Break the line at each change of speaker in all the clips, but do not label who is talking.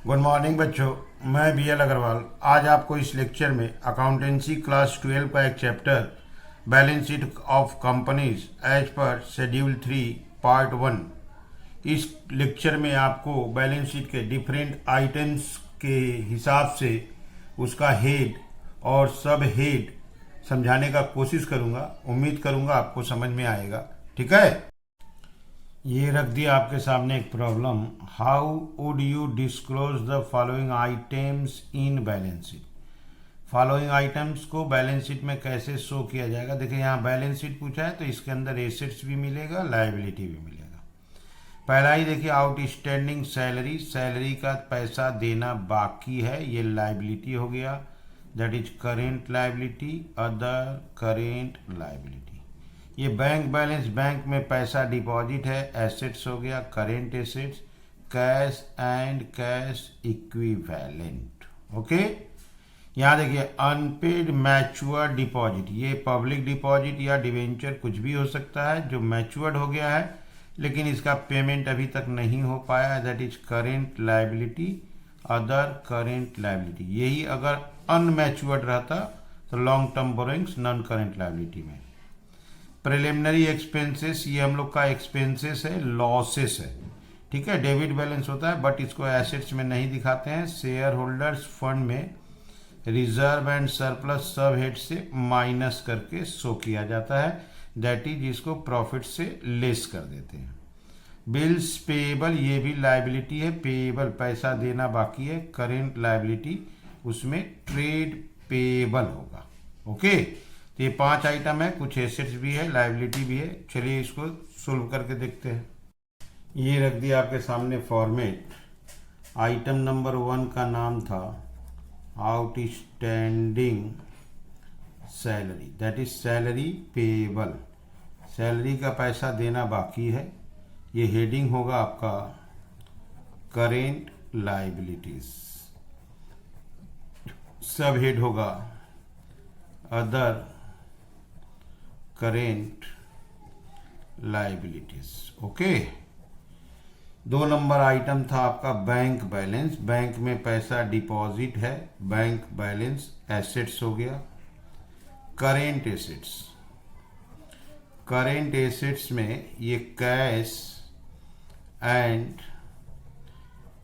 Good morning बच्चों, मैं BL Agarwal आज आपको इस लेक्चर में अकाउंटेंसी क्लास 12 का एक chapter balance sheet of companies as per schedule 3 part 1। इस लेक्चर में आपको बैलेंस शीट के डिफरेंट आइटम्स के हिसाब से उसका हेड और सब हेड समझाने का कोशिश करूँगा। उम्मीद करूँगा आपको समझ में आएगा। ठीक है, ये रख दिया आपके सामने एक problem. How would you disclose the following items in balance sheet. Following items को बैलेंस शीट में कैसे शो किया जाएगा। देखिए यहाँ बैलेंस शीट पूछा है तो इसके अंदर एसेट्स भी मिलेगा, लायबिलिटी भी मिलेगा। पहला ही देखिए, आउटस्टैंडिंग सैलरी, सैलरी का पैसा देना बाकी है, ये लायबिलिटी हो गया, that is current liability, other current liability. ये बैंक बैलेंस, बैंक में पैसा डिपॉजिट है, एसेट्स हो गया, current assets, cash and cash equivalent. Okay, यहाँ देखिए अनपेड मैच्योर डिपॉजिट, ये पब्लिक डिपॉजिट या डिवेंचर कुछ भी हो सकता है जो मैच्योर्ड हो गया है लेकिन इसका पेमेंट अभी तक नहीं हो पाया है, that is current liability, other current liability. यही अगर अनमैच्योर्ड रहता तो long term borrowings non current liability में। प्रिलिमिनरी एक्सपेंसेस, ये हम लोग का एक्सपेंसेस है, लॉसेस है। ठीक है, डेबिट बैलेंस होता है बट इसको एसेट्स में नहीं दिखाते हैं। शेयर होल्डर्स फंड में रिजर्व एंड सरप्लस सब हेड से माइनस करके शो किया जाता है, दैट इज इसको प्रॉफिट से लेस कर देते हैं। बिल्स पेएबल, ये भी लायबिलिटी है, पेएबल पैसा देना बाकी है, करेंट लायबिलिटी, उसमें ट्रेड पेएबल होगा। ओके, तो ये 5 आइटम है, कुछ एसेट्स भी है, लायबिलिटी भी है। चलिए इसको सोल्व करके देखते हैं। ये रख दिया आपके सामने फॉर्मेट। आइटम नंबर 1 का नाम था outstanding salary, that is salary payable, salary का पैसा देना बाकी है। ये हेडिंग होगा आपका करेंट लायबिलिटीज, सब हेड होगा other current liabilities. Okay, 2 number item था आपका बैंक बैलेंस, बैंक में पैसा डिपॉजिट है, बैंक बैलेंस एसेट्स हो गया। करेंट एसेट्स, करेंट एसेट्स में ये कैश एंड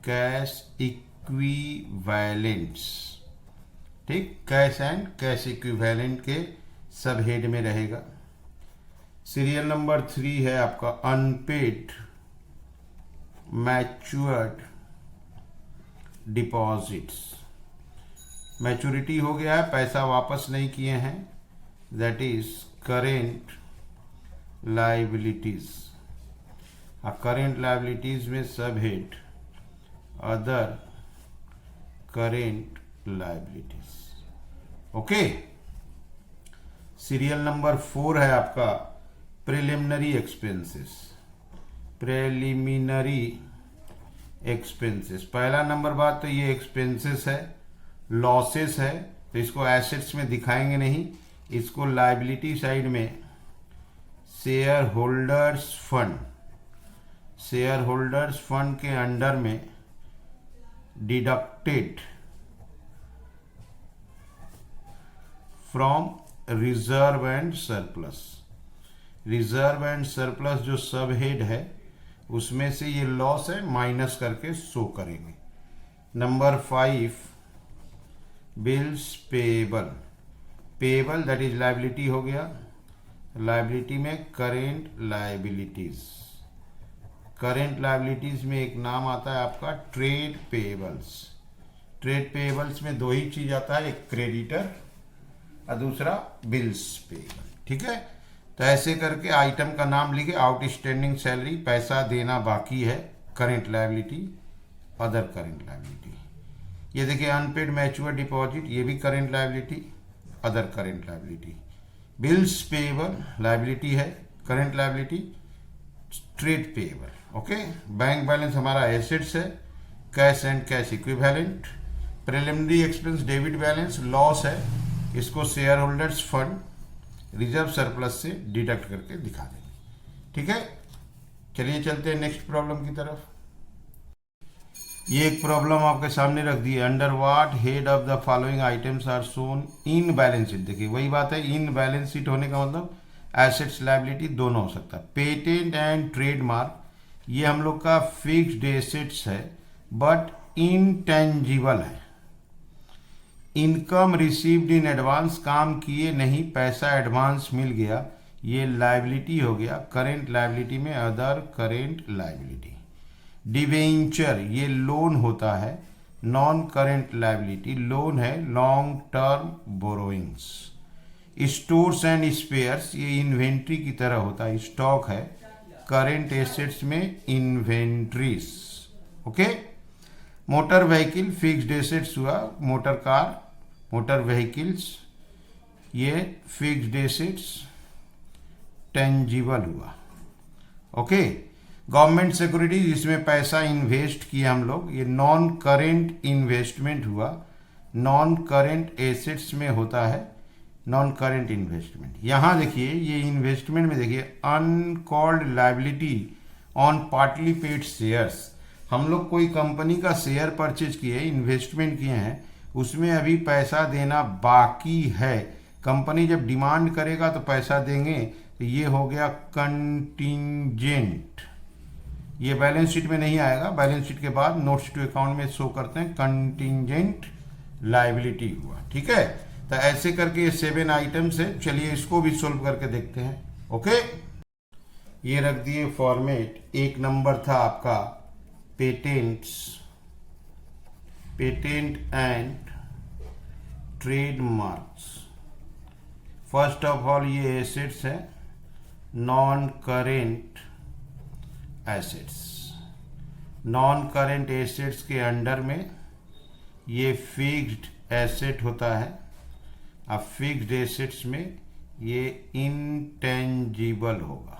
कैश इक्विवेलेंट्स, ठीक, कैश एंड कैश इक्विवेलेंट के सब हेड में रहेगा। सीरियल नंबर 3 है आपका अनपेड मैच्योर्ड डिपॉजिट्स, मैच्योरिटी हो गया है, पैसा वापस नहीं किए हैं, that is current liabilities. Current liabilities में सब head other current liabilities. Okay, serial number 4 है आपका प्रिलिमिनरी एक्सपेंसेस, प्रिलिमिनरी एक्सपेंसेस। पहला नंबर बात तो ये एक्सपेंसेस है, लॉसेस है तो इसको एसेट्स में दिखाएंगे नहीं, इसको लायबिलिटी साइड में share holders fund, share holders fund के अंडर में deducted from reserve and surplus, reserve and surplus जो सब हेड है उसमें से ये लॉस है माइनस करके शो करेंगे। Number 5 bills payable, payable that is liability हो गया, लायबिलिटी में करेंट लायबिलिटीज, करेंट लायबिलिटीज में एक नाम आता है आपका ट्रेड पेएबल्स। ट्रेड पेएबल्स में 2 ही चीज आता है, एक क्रेडिटर और दूसरा बिल्स पेएबल। ठीक है, तो ऐसे करके आइटम का नाम लिखे, आउटस्टैंडिंग सैलरी, पैसा देना बाकी है, current liability, other current liability. ये देखिए अनपेड मैच्योर डिपॉजिट, ये भी current liability, other current liability. Bills payable liability है, current liability, trade payable. Okay, bank balance हमारा एसेट्स है, cash and cash equivalent. Preliminary expense debit balance, loss है, इसको shareholders fund reserve surplus से deduct करके दिखा देंगे। ठीक है, चलिए चलते हैं नेक्स्ट प्रॉब्लम की तरफ। ये एक प्रॉब्लम आपके सामने रख दी है, under what head of the following items are shown in balance sheet. देखिए वही बात है, इन बैलेंस शीट होने का मतलब एसेट्स लायबिलिटी दोनों हो सकता है। पेटेंट एंड ट्रेडमार्क ये हम लोग का फिक्स्ड एसेट्स है बट इनटेंजिबल है। इनकम रिसीव्ड इन एडवांस, काम किए नहीं पैसा एडवांस मिल गया, ये लायबिलिटी हो गया करेंट लायबिलिटी में, अदर करेंट लायबिलिटी। डिवेंचर ये लोन होता है, नॉन करेंट लायबिलिटी, लोन है long term borrowings. Stores and spheres ये इन्वेंट्री की तरह होता है, स्टॉक है, करेंट एसेट्स में inventories. Okay. Motor vehicle fixed assets हुआ, मोटर कार, मोटर व्हीकल्स ये फिक्स्ड एसेट्स टेंजिबल हुआ। ओके। गवर्नमेंट सिक्योरिटीज इसमें पैसा इन्वेस्ट किया हम लोग, ये नॉन करेंट इन्वेस्टमेंट हुआ, नॉन करेंट एसेट्स में होता है नॉन करेंट इन्वेस्टमेंट। यहां देखिए ये इन्वेस्टमेंट में देखिए uncalled liability on partly paid shares, हम लोग कोई कंपनी का शेयर परचेज किए, इन्वेस्टमेंट किए हैं, उसमें अभी पैसा देना बाकी है, कंपनी जब डिमांड करेगा तो पैसा देंगे, तो ये हो गया कंटिंजेंट। ये बैलेंस शीट में नहीं आएगा, बैलेंस शीट के बाद नोट्स टू अकाउंट में शो करते हैं कंटिंजेंट लायबिलिटी हुआ। ठीक है, तो ऐसे करके ये 7 आइटम्स है, चलिए इसको भी सोल्व करके देखते हैं। ओके, ये रख दिए फॉर्मेट। एक नंबर था आपका patents, patent and trademarks. First of all ये एसेट्स है, non current assets. Non current assets के अंडर में ये फिक्स्ड एसेट होता है, अब फिक्स्ड एसेट्स में ये इनटेंजिबल होगा।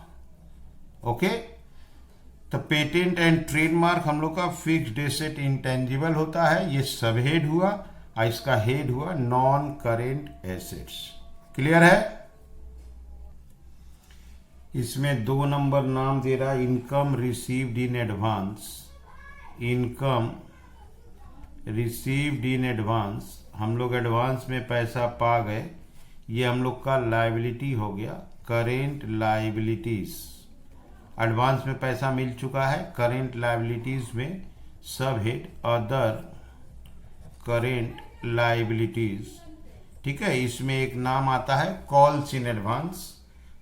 ओके, तो पेटेंट एंड ट्रेडमार्क हम लोग का फिक्स्ड एसेट इंटेंजिबल होता है, ये सब हेड हुआ, और इसका हेड हुआ नॉन करेंट एसेट्स। क्लियर है? इसमें 2 नंबर नाम दे रहा है income received in advance. Income received in advance, हम लोग एडवांस में पैसा पा गए, ये हम लोग का लायबिलिटी हो गया, करेंट लायबिलिटीज। एडवांस में पैसा मिल चुका है, करेंट लायबिलिटीज में सब हेड अदर करेंट लायबिलिटीज। ठीक है, इसमें एक नाम आता है कॉल्स इन एडवांस,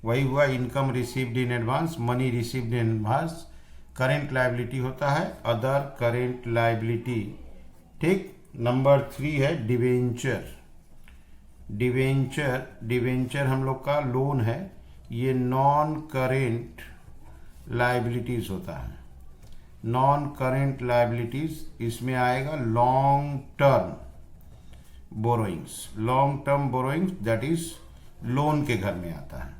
वही हुआ income received in advance, money received in advance, current liability होता है अदर करेंट लायबिलिटी। ठीक, नंबर 3 है डिवेंचर। डिवेंचर, डिवेंचर हम लोग का लोन है, ये नॉन करेंट लायबिलिटीज होता है, नॉन करेंट लायबिलिटीज। इसमें आएगा long term borrowings, long term borrowings that is loan के घर में आता है।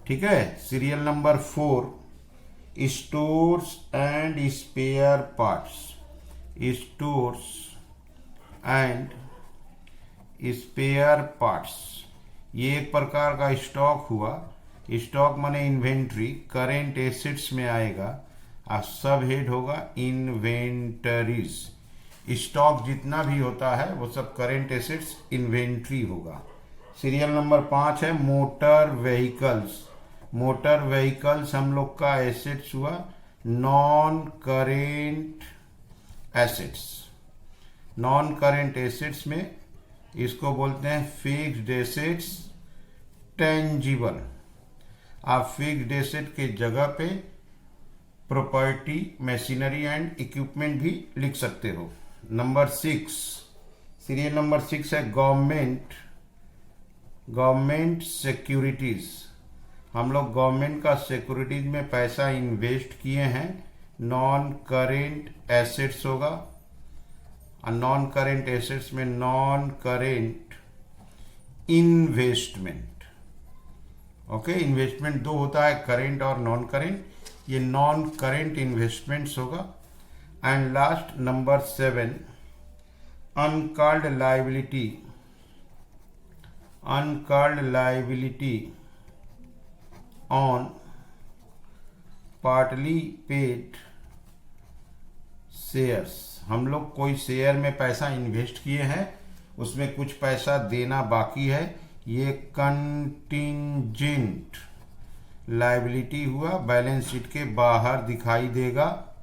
ठीक है, serial number 4 stores and spare parts. Stores and spare parts ये एक प्रकार का स्टॉक हुआ, स्टॉक माने इन्वेंट्री, करेंट एसेट्स में आएगा, और सब हेड होगा इन्वेंटरीज। स्टॉक जितना भी होता है वो सब करेंट एसेट्स इन्वेंट्री होगा। सीरियल नंबर 5 है मोटर व्हीकल्स। मोटर व्हीकल्स हम लोग का एसेट्स हुआ non current assets. Non current assets में इसको बोलते हैं फिक्स्ड एसेट्स टेंजिबल। आप फिक्स्ड एसेट के जगह पे प्रॉपर्टी, मशीनरी एंड इक्विपमेंट भी लिख सकते हो। नंबर 6, सीरियल नंबर 6 है गवर्नमेंट, गवर्नमेंट सिक्योरिटीज। हम लोग गवर्नमेंट का सिक्योरिटीज में पैसा इन्वेस्ट किए हैं, नॉन करेंट एसेट्स होगा, और नॉन करेंट एसेट्स में non current investment. Okay, investment 2 होता है, करेंट और नॉन करेंट, ये नॉन करेंट इन्वेस्टमेंट्स होगा। And last number 7 uncalled liability. Uncalled liability on partly paid shares. हम लोग कोई शेयर में पैसा इन्वेस्ट किए हैं, उसमें कुछ पैसा देना बाकी है, ये कंटिंजेंट लायबिलिटी हुआ, बैलेंस शीट के बाहर दिखाई देगा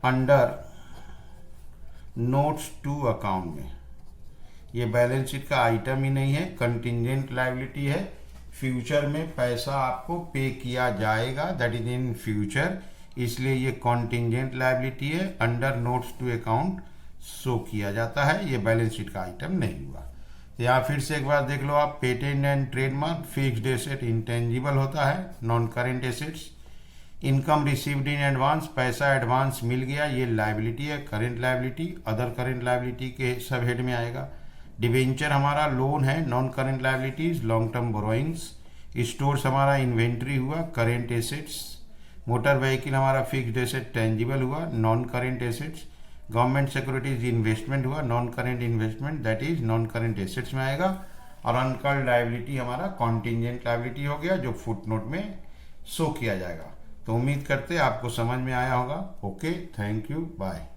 अंडर नोट्स टू अकाउंट में। ये बैलेंस शीट का आइटम ही नहीं है, कंटिंजेंट लायबिलिटी है। फ्यूचर में पैसा आपको पे किया जाएगा, दैट इज इन फ्यूचर, इसलिए ये कंटिंजेंट लायबिलिटी है, under notes to account show किया जाता है, ये बैलेंस शीट का आइटम नहीं हुआ। तो यहाँ फिर से एक बार देख लो आप, patent and trademark fixed asset intangible होता है, non current assets. Income received in advance, पैसा एडवांस मिल गया, ये लायबिलिटी है, current liability, other current liability के सब हेड में आएगा। डिवेंचर हमारा लोन है, non current liabilities, long term borrowings. Stores हमारा इन्वेंट्री हुआ, करेंट एसेट्स। मोटर व्हीकल हमारा फिक्स्ड एसेट टेंजिबल हुआ, non current assets. Government securities investment हुआ, non current investment, that is non current assets में आएगा। और अनकर्ड लायबिलिटी हमारा कॉन्टिंजेंट लायबिलिटी हो गया, जो फुटनोट में शो किया जाएगा। तो उम्मीद करते हैं आपको समझ में आया होगा। Okay, thank you, bye.